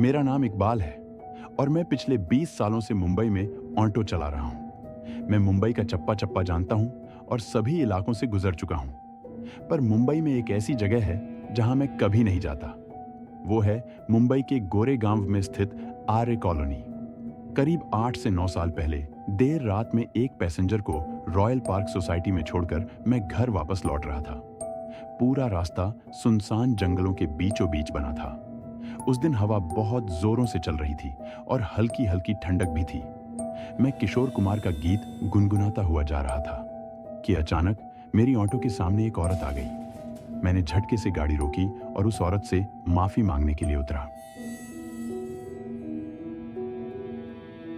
मेरा नाम इकबाल है और मैं पिछले 20 सालों से मुंबई में ऑटो चला रहा हूँ। मैं मुंबई का चप्पा चप्पा जानता हूँ और सभी इलाकों से गुजर चुका हूँ। पर मुंबई में एक ऐसी जगह है जहाँ मैं कभी नहीं जाता। वो है मुंबई के गोरेगांव में स्थित आर्य कॉलोनी। करीब 8 से 9 साल पहले देर रात में एक पैसेंजर को रॉयल पार्क सोसाइटी में छोड़कर मैं घर वापस लौट रहा था। पूरा रास्ता सुनसान जंगलों के बीचों बीच बना था। उस दिन हवा बहुत जोरों से चल रही थी और हल्की हल्की ठंडक भी थी। मैं किशोर कुमार का गीत गुनगुनाता हुआ जा रहा था कि अचानक मेरी ऑटो के सामने एक औरत आ गई। मैंने झटके से गाड़ी रोकी और उस औरत से माफी मांगने के लिए उतरा,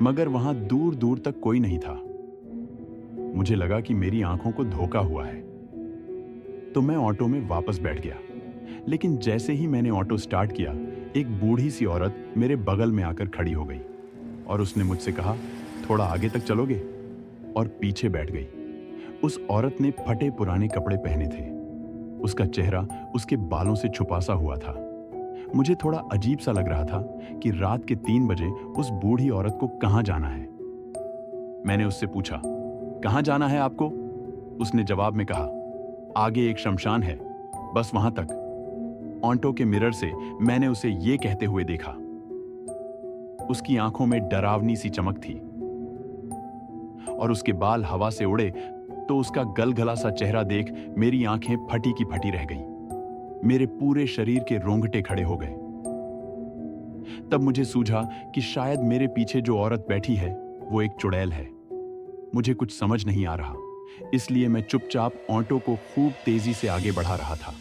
मगर वहां दूर दूर तक कोई नहीं था। मुझे लगा कि मेरी आंखों को धोखा हुआ है, तो मैं ऑटो में वापस बैठ गया। लेकिन जैसे ही मैंने ऑटो स्टार्ट किया, एक बूढ़ी सी औरत मेरे बगल में आकर खड़ी हो गई और उसने मुझसे कहा, थोड़ा आगे तक चलोगे, और पीछे बैठ गई। उस औरत ने फटे पुराने कपड़े पहने थे। उसका चेहरा उसके बालों से छुपा सा हुआ था। मुझे थोड़ा अजीब सा लग रहा था कि रात के 3 बजे उस बूढ़ी औरत को कहां जाना है। मैंने उससे पूछा, कहां जाना है आपको? उसने जवाब में कहा, आगे एक शमशान है, बस वहां तक। ऑटो के मिरर से मैंने उसे ये कहते हुए देखा। उसकी आंखों में डरावनी सी चमक थी और उसके बाल हवा से उड़े तो उसका गलगला सा चेहरा देख मेरी आंखें फटी की फटी रह गईं। मेरे पूरे शरीर के रोंगटे खड़े हो गए। तब मुझे सूझा कि शायद मेरे पीछे जो औरत बैठी है वो एक चुड़ैल है। मुझे कुछ समझ नहीं आ रहा, इसलिए मैं चुपचाप ऑटो को खूब तेजी से आगे बढ़ा रहा था।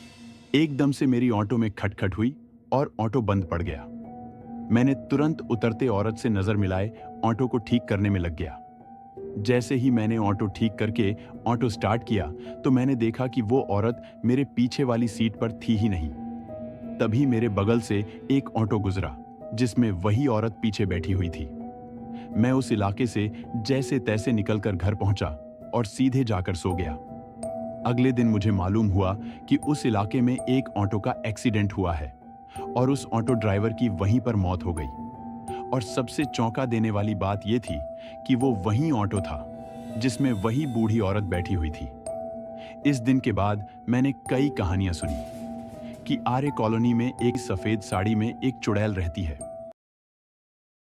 एकदम से मेरी ऑटो में खटखट हुई और ऑटो बंद पड़ गया। मैंने तुरंत उतरते औरत से नजर मिलाए ऑटो को ठीक करने में लग गया। जैसे ही मैंने ऑटो ठीक करके ऑटो स्टार्ट किया तो मैंने देखा कि वो औरत मेरे पीछे वाली सीट पर थी ही नहीं। तभी मेरे बगल से एक ऑटो गुजरा जिसमें वही औरत पीछे बैठी हुई थी। मैं उस इलाके से जैसे तैसे निकलकर घर पहुंचा और सीधे जाकर सो गया। अगले दिन मुझे मालूम हुआ कि उस इलाके में एक ऑटो का एक्सीडेंट हुआ है और उस ऑटो ड्राइवर की वहीं पर मौत हो गई। और सबसे चौंका देने वाली बात यह थी कि वो वही ऑटो था जिसमें वही बूढ़ी औरत बैठी हुई थी। इस दिन के बाद मैंने कई कहानियां सुनी कि आर्य कॉलोनी में एक सफेद साड़ी में एक चुड़ैल रहती है।